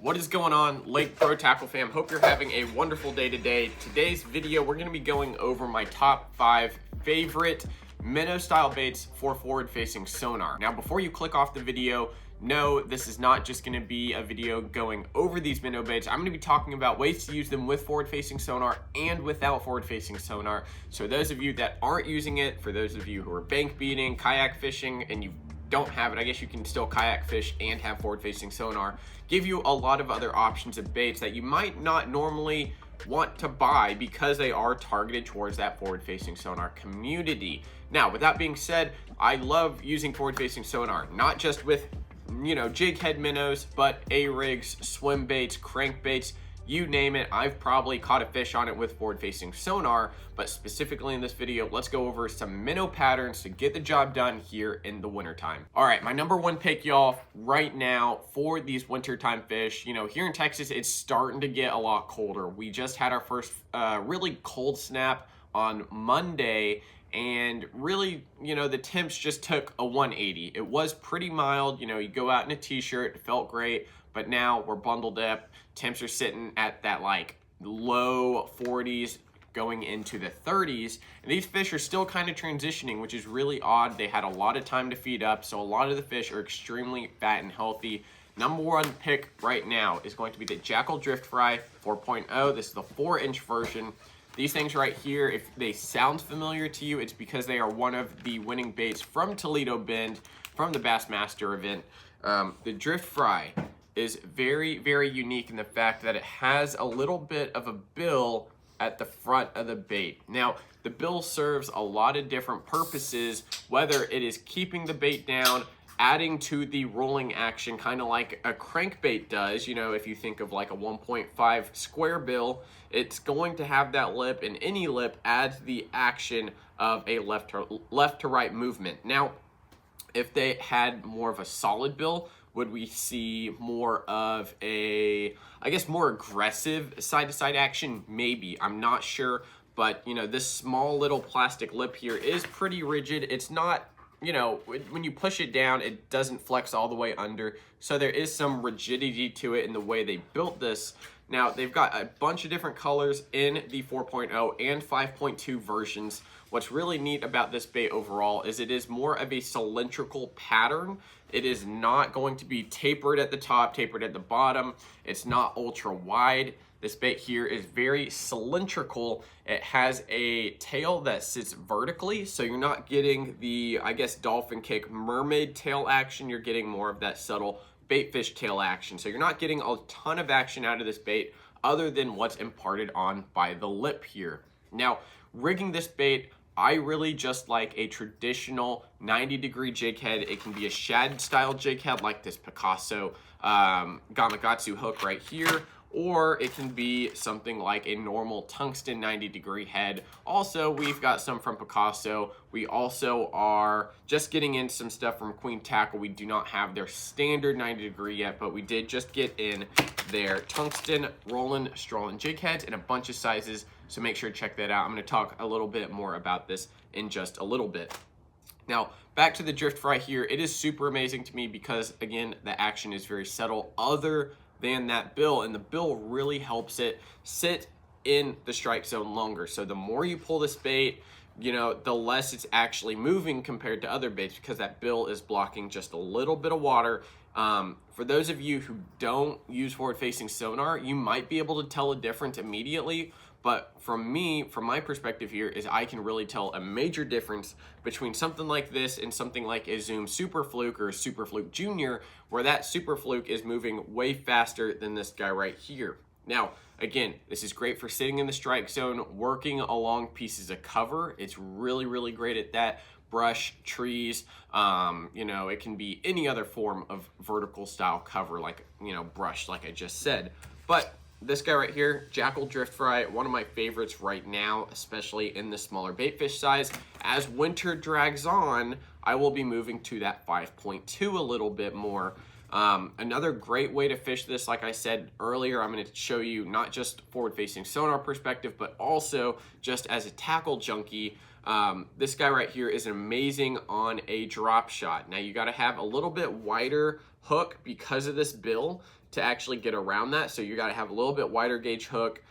What is going on, Lake Pro Tackle fam? Hope you're having a wonderful day today. Today's video, we're going to be going over my top 5 favorite minnow style baits for forward facing sonar. Now, before you click off the video, no, this is not just going to be a video going over these minnow baits. I'm going to be talking about ways to use them with forward facing sonar and without forward facing sonar. So those of you that aren't using it, for those of you who are bank beating, kayak fishing, and you don't have it, I guess you can still kayak fish and have forward facing sonar, give you a lot of other options of baits that you might not normally want to buy because they are targeted towards that forward facing sonar community. Now, with that being said, I love using forward facing sonar, not just with jig head minnows, but A-rigs, swim baits, crankbaits, you name it. I've probably caught a fish on it with forward facing sonar, but specifically in this video, let's go over some minnow patterns to get the job done here in the wintertime. All right, my number one pick, y'all, right now for these wintertime fish, here in Texas, it's starting to get a lot colder. We just had our first really cold snap on Monday, and really, the temps just took a 180. It was pretty mild. You go out in a t-shirt, it felt great, but now we're bundled up. Temps are sitting at that like low 40s going into the 30s, and these fish are still kind of transitioning, which is really odd. They had a lot of time to feed up, so a lot of the fish are extremely fat and healthy. Number one pick right now is going to be the Jackall Drift Fry 4.0. This is the 4-inch version. These things right here, if they sound familiar to you, it's because they are one of the winning baits from Toledo Bend from the Bassmaster event. The Drift Fry is very, very unique in the fact that it has a little bit of a bill at the front of the bait. Now, the bill serves a lot of different purposes, whether it is keeping the bait down, adding to the rolling action, kind of like a crankbait does. If you think of like a 1.5 square bill, it's going to have that lip, and any lip adds the action of a left to right movement. Now, if they had more of a solid bill, would we see more of a, more aggressive side-to-side action? Maybe, I'm not sure. But, this small little plastic lip here is pretty rigid. It's not, when you push it down, it doesn't flex all the way under. So there is some rigidity to it in the way they built this. Now, they've got a bunch of different colors in the 4.0 and 5.2 versions. What's really neat about this bait overall is it is more of a cylindrical pattern. It is not going to be tapered at the top, tapered at the bottom. It's not ultra wide. This bait here is very cylindrical. It has a tail that sits vertically, so you're not getting the, dolphin kick, mermaid tail action. You're getting more of that subtle baitfish tail action. So you're not getting a ton of action out of this bait other than what's imparted on by the lip here. Now, rigging this bait, I really just like a traditional 90-degree jig head. It can be a shad style jig head like this Picasso Gamakatsu hook right here, or it can be something like a normal tungsten 90-degree head. Also, we've got some from Picasso. We also are just getting in some stuff from Queen Tackle. We do not have their standard 90-degree yet, but we did just get in their tungsten Roland Strollen jig heads in a bunch of sizes, so make sure to check that out. I'm going to talk a little bit more about this in just a little bit. Now, back to the Drift Fry here. It is super amazing to me because, again, the action is very subtle other than that bill, and the bill really helps it sit in the strike zone longer. So the more you pull this bait, the less it's actually moving compared to other baits because that bill is blocking just a little bit of water. For those of you who don't use forward-facing sonar, you might be able to tell a difference immediately. But from my perspective here, is I can really tell a major difference between something like this and something like a Zoom Super Fluke or a Super Fluke Junior, where that Super Fluke is moving way faster than this guy right here. Now, again, this is great for sitting in the strike zone, working along pieces of cover. It's really, really great at that. Brush, trees, it can be any other form of vertical style cover, like, brush, like I just said. But this guy right here, Jackall Drift Fry, one of my favorites right now, especially in the smaller baitfish size. As winter drags on, I will be moving to that 5.2 a little bit more. Another great way to fish this, like I said earlier, I'm going to show you not just forward-facing sonar perspective, but also just as a tackle junkie. This guy right here is amazing on a drop shot. Now, you got to have a little bit wider hook because of this bill to actually get around that. So you got to have a little bit wider gauge hook,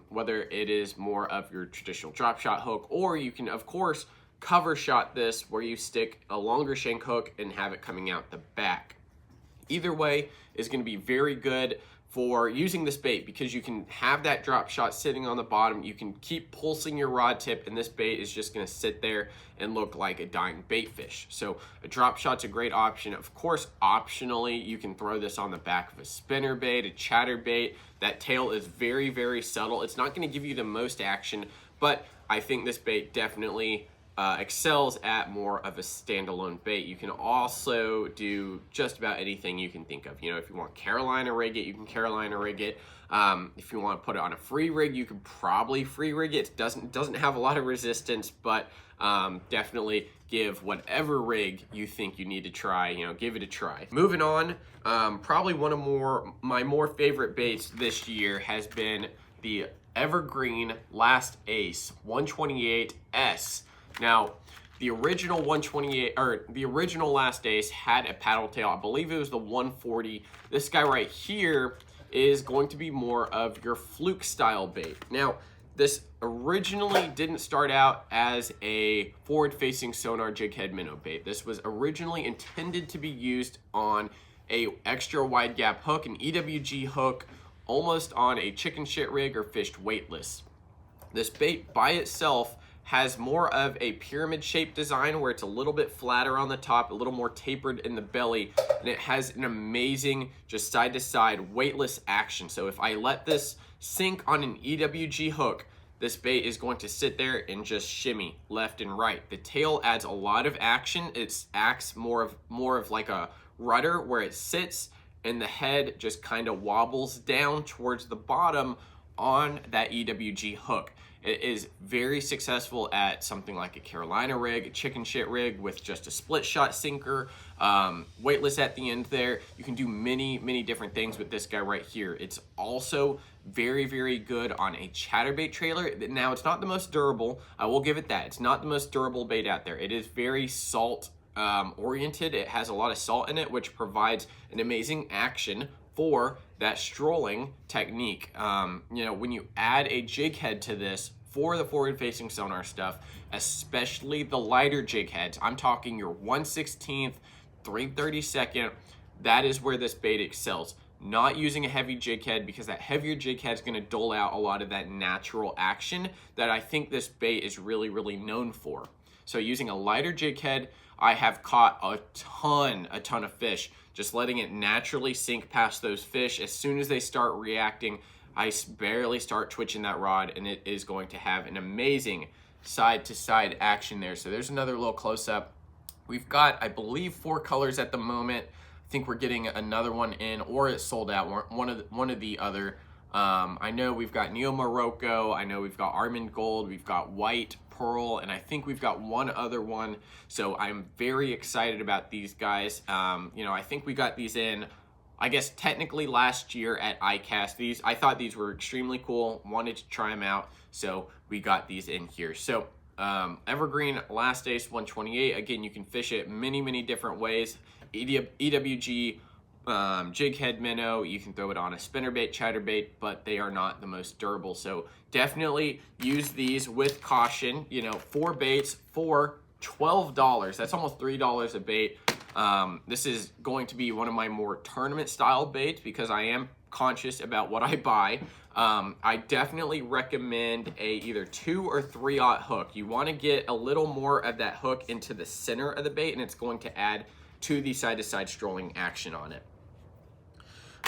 whether it is more of your traditional drop shot hook, or you can of course cover shot this where you stick a longer shank hook and have it coming out the back. Either way is going to be very good for using this bait because you can have that drop shot sitting on the bottom. You can keep pulsing your rod tip and this bait is just going to sit there and look like a dying bait fish. So a drop shot's a great option. Of course, optionally, you can throw this on the back of a spinner bait, a chatter bait. That tail is very, very subtle. It's not going to give you the most action, but I think this bait definitely excels at more of a standalone bait. You can also do just about anything you can think of. You know, if you want Carolina rig it, you can Carolina rig it. If you want to put it on a free rig, you can probably free rig it. It doesn't have a lot of resistance, but definitely give whatever rig you think you need to try, you know, give it a try. Moving on, probably one of my more favorite baits this year has been the Evergreen Last Ace 128S. Now, the original 128, or the original Last Ace had a paddle tail. I believe it was the 140. This guy right here is going to be more of your fluke style bait. Now, this originally didn't start out as a forward-facing sonar jig head minnow bait. This was originally intended to be used on a extra wide gap hook, an EWG hook, almost on a chicken shit rig or fished weightless. This bait by itself has more of a pyramid shaped design where it's a little bit flatter on the top, a little more tapered in the belly, and it has an amazing just side to side weightless action. So if I let this sink on an EWG hook, this bait is going to sit there and just shimmy left and right. The tail adds a lot of action. It acts more of like a rudder where it sits and the head just kind of wobbles down towards the bottom on that EWG hook. It is very successful at something like a Carolina rig, a chicken shit rig with just a split shot sinker, weightless at the end there. You can do many different things with this guy right here. It's also very good on a chatterbait trailer. Now, it's not the most durable. I will give it that. It's not the most durable bait out there. It is very salt oriented. It has a lot of salt in it, which provides an amazing action for that strolling technique. You know, when you add a jig head to this for the forward-facing sonar stuff, especially the lighter jig heads, I'm talking your 1/16th, 3/32, that is where this bait excels. Not using a heavy jig head, because that heavier jig head is going to dole out a lot of that natural action that I think this bait is really known for. So using a lighter jig head, I have caught a ton of fish, just letting it naturally sink past those fish. As soon as they start reacting, I barely start twitching that rod, and it is going to have an amazing side-to-side action there. So there's another little close-up. We've got, I believe, 4 colors at the moment. I think we're getting another one in, or it's sold out, one of the other. I know we've got Neo Morocco, I know we've got Almond Gold, we've got White, Pearl, and I think we've got one other one. So I'm very excited about these guys. You know, I think we got these in, I guess technically last year at ICAST. I thought these were extremely cool, wanted to try them out, so we got these in here. So Evergreen Last Ace 128, again, you can fish it many different ways. EWG, jig head minnow, you can throw it on a spinnerbait, chatterbait, but they are not the most durable. So definitely use these with caution. You know, 4 baits for $12. That's almost $3 a bait. This is going to be one of my more tournament style baits because I am conscious about what I buy. I definitely recommend a either 2 or 3/0 hook. You want to get a little more of that hook into the center of the bait, and it's going to add to the side-to-side strolling action on it.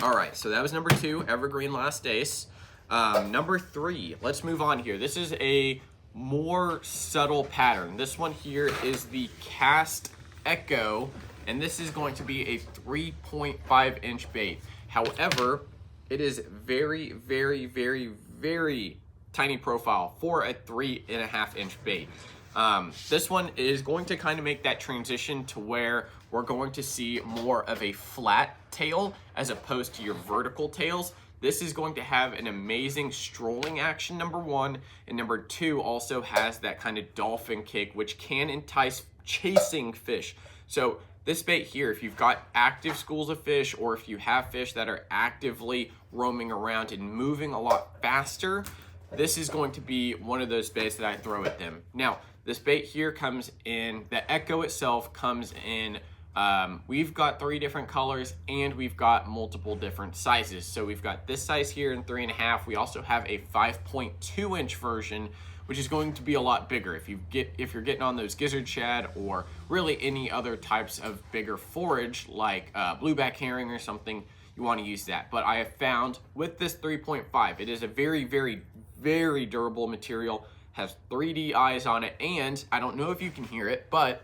All right, so that was number 2, Evergreen Last Ace. Number 3, let's move on here. This is a more subtle pattern. This one here is the Cast Echo, and this is going to be a 3.5-inch bait. However, it is very tiny profile for a 3.5-inch bait. This one is going to kind of make that transition to where we're going to see more of a flat tail as opposed to your vertical tails. This is going to have an amazing strolling action, number 1, and number 2 also has that kind of dolphin kick, which can entice chasing fish. So this bait here, if you've got active schools of fish, or if you have fish that are actively roaming around and moving a lot faster, this is going to be one of those baits that I throw at them. Now, this bait here comes in, the Echo itself comes in, we've got 3 different colors and we've got multiple different sizes. So we've got this size here in 3.5. We also have a 5.2 inch version, which is going to be a lot bigger. If you're getting on those gizzard shad or really any other types of bigger forage like blueback herring or something, you want to use that. But I have found with this 3.5, it is a very, very, very durable material, has 3D eyes on it, and I don't know if you can hear it, but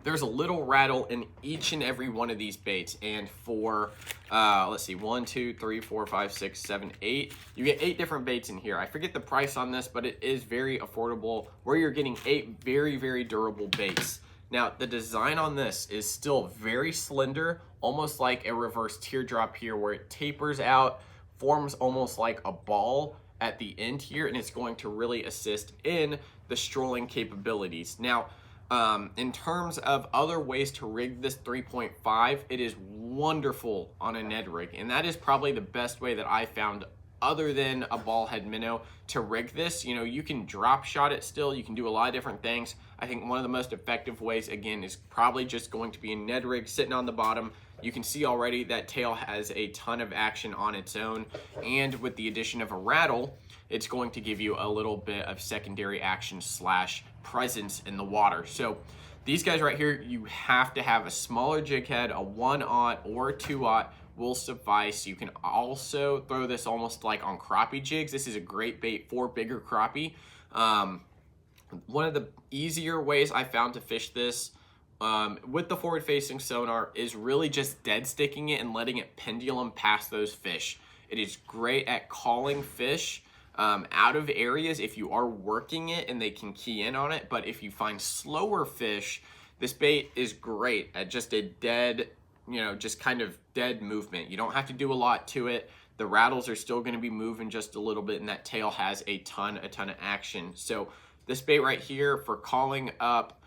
there's a little rattle in each and every one of these baits. And for, let's see, 1, 2, 3, 4, 5, 6, 7, 8. You get 8 different baits in here. I forget the price on this, but it is very affordable, where you're getting 8 very, very durable baits. Now, the design on this is still very slender, almost like a reverse teardrop here, where it tapers out, forms almost like a ball at the end here, and it's going to really assist in the strolling capabilities. Now, in terms of other ways to rig this 3.5, it is wonderful on a Ned rig, and that is probably the best way that I found, other than a ball head minnow, to rig this. You know, you can drop shot it still, you can do a lot of different things. I think one of the most effective ways, again, is probably just going to be a Ned rig sitting on the bottom. You can see already that tail has a ton of action on its own, and with the addition of a rattle, it's going to give you a little bit of secondary action slash presence in the water. So these guys right here, you have to have a smaller jig head. A 1/0 or a 2/0 will suffice. You can also throw this almost like on crappie jigs. This is a great bait for bigger crappie. One of the easier ways I found to fish this with the forward facing sonar is really just dead sticking it and letting it pendulum past those fish. It is great at calling fish out of areas if you are working it and they can key in on it. But if you find slower fish, this bait is great at just a dead, you know, just kind of dead movement. You don't have to do a lot to it. The rattles are still going to be moving just a little bit, and that tail has a ton of action. So this bait right here for calling up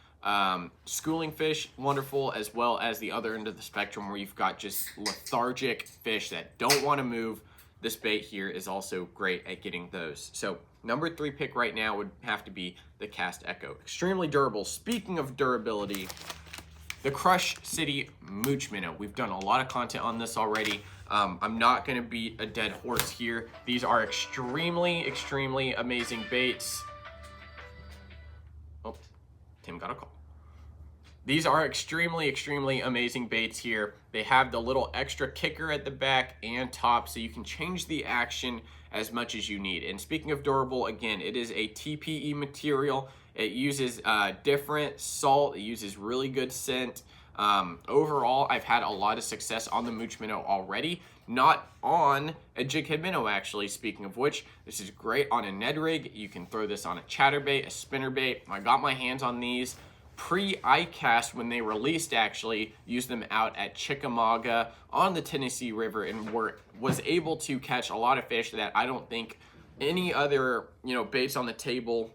schooling fish, wonderful, as well as the other end of the spectrum where you've got just lethargic fish that don't want to move. This bait here is also great at getting those. So number 3 pick right now would have to be the Cast Echo. Extremely durable. Speaking of durability, the Crush City Mooch Minnow. We've done a lot of content on this already. I'm not going to beat a dead horse here. These are extremely, extremely amazing baits. Oh, Tim got a call. These are extremely, extremely amazing baits here. They have the little extra kicker at the back and top, so you can change the action as much as you need. And speaking of durable, again, it is a TPE material. It uses different salt. It uses really good scent. Overall, I've had a lot of success on the Mooch Minnow already. Not on a jig head minnow, actually. Speaking of which, this is great on a Ned rig. You can throw this on a chatterbait, a spinnerbait. I got my hands on these pre-ICAST when they released, actually. Used them out at Chickamauga on the Tennessee River, and was able to catch a lot of fish that I don't think any other, you know, baits on the table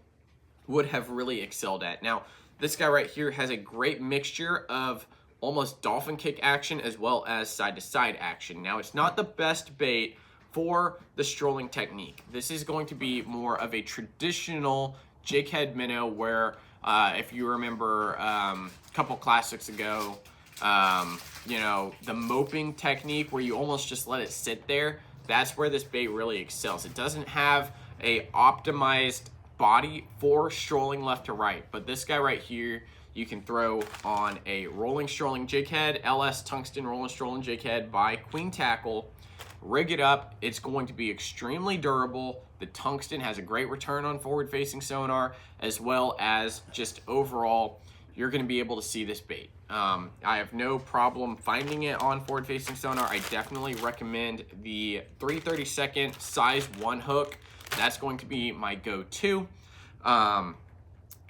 would have really excelled at. Now, this guy right here has a great mixture of almost dolphin kick action as well as side-to-side action. Now, it's not the best bait for the strolling technique. This is going to be more of a traditional jig head minnow where, if you remember a couple classics ago, you know, the moping technique where you almost just let it sit there, that's where this bait really excels. It doesn't have a optimized body for strolling left to right, but this guy right here, you can throw on a rolling strolling jig head, LS tungsten rolling strolling jig head by Queen Tackle. Rig it up, it's going to be extremely durable. The tungsten has a great return on forward facing sonar, as well as just overall, you're going to be able to see this bait. I have no problem finding it on forward facing sonar. I definitely recommend the 3/32 size 1 hook. That's going to be my go-to.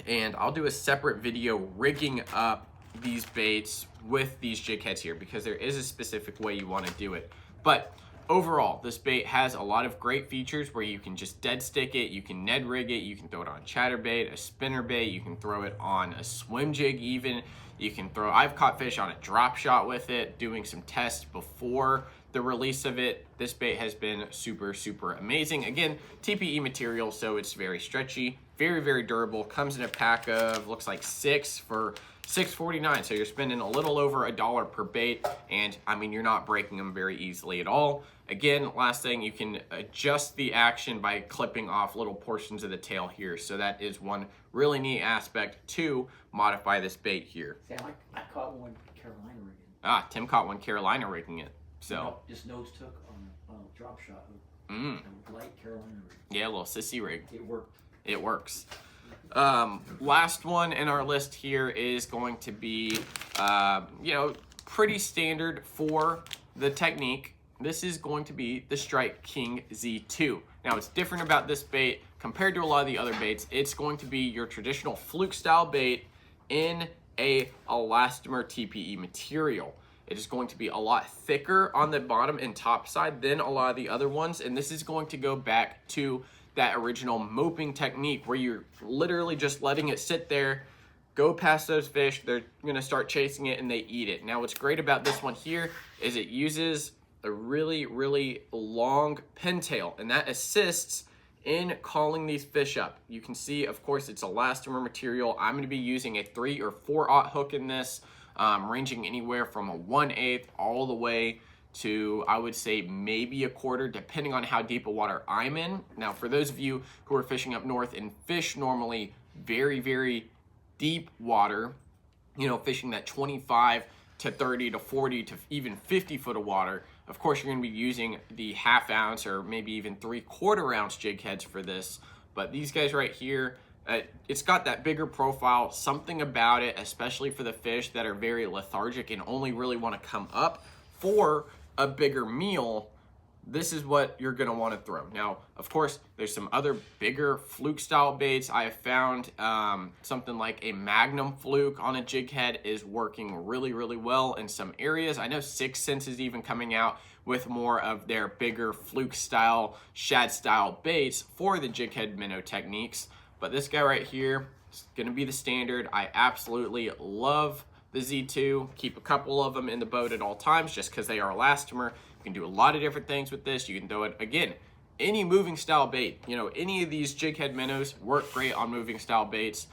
And I'll do a separate video rigging up these baits with these jig heads here, because there is a specific way you want to do it. But overall, this bait has a lot of great features where you can just dead stick it, you can Ned rig it, you can throw it on chatterbait, a spinnerbait, you can throw it on a swim jig even. You can throw, I've caught fish on a drop shot with it, doing some tests before the release of it. This bait has been super, super amazing. Again, TPE material, so it's very stretchy, very, very durable. Comes in a pack of, looks like 6 for $6.49. So you're spending a little over $1 per bait. And I mean, you're not breaking them very easily at all. Again, last thing, you can adjust the action by clipping off little portions of the tail here. So that is one really neat aspect to modify this bait here. See, I caught one Carolina rigging. Ah, Tim caught one Carolina rigging it. So just nose took on a drop shot hook. A light Carolina rig. Yeah, a little sissy rig. It worked. It works. Last one in our list here is going to be, you know, pretty standard for the technique. This is going to be the Strike King Z2. Now, what's different about this bait compared to a lot of the other baits, it's going to be your traditional fluke style bait in a elastomer TPE material. It is going to be a lot thicker on the bottom and top side than a lot of the other ones. And this is going to go back to that original moping technique where you're literally just letting it sit there, go past those fish, they're gonna start chasing it and they eat it. Now, what's great about this one here is it uses a really, really long pintail, and that assists in calling these fish up. You can see, of course, it's elastomer material. I'm gonna be using a 3 or 4/0 hook in this, ranging anywhere from a 1/8 all the way to, I would say, maybe a 1/4, depending on how deep a water I'm in. Now, for those of you who are fishing up north and fish normally very, very deep water, you know, fishing that 25 to 30 to 40 to even 50 foot of water, of course, you're gonna be using the 1/2 ounce or maybe even 3/4 ounce jig heads for this. But these guys right here, it's got that bigger profile, something about it, especially for the fish that are very lethargic and only really wanna come up for a bigger meal. This is what you're gonna wanna throw. Now, of course, there's some other bigger fluke style baits. I have found something like a Magnum fluke on a jig head is working really, really well in some areas. I know 6 Sense is even coming out with more of their bigger fluke style, shad style baits for the jig head minnow techniques. But this guy right here is gonna be the standard. I absolutely love the Z2. Keep a couple of them in the boat at all times just because they are elastomer. You can do a lot of different things with this. You can throw it, again, any moving style bait. You know, any of these jig head minnows work great on moving style baits.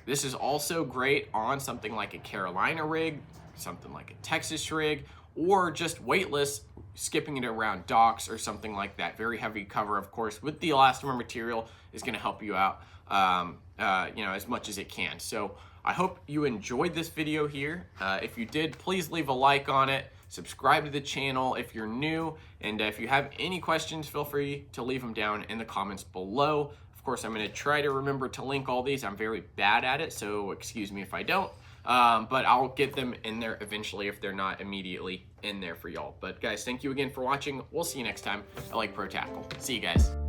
This is also great on something like a Carolina rig, something like a Texas rig, or just weightless, skipping it around docks or something like that. Very heavy cover, of course, with the elastomer material is gonna help you out, you know, as much as it can. So I hope you enjoyed this video here. If you did, please leave a like on it. Subscribe to the channel if you're new. And if you have any questions, feel free to leave them down in the comments below. Of course, I'm gonna try to remember to link all these. I'm very bad at it, so excuse me if I don't. But I'll get them in there eventually if they're not immediately in there for y'all. But guys, thank you again for watching. We'll see you next time. I like Pro Tackle. See you guys.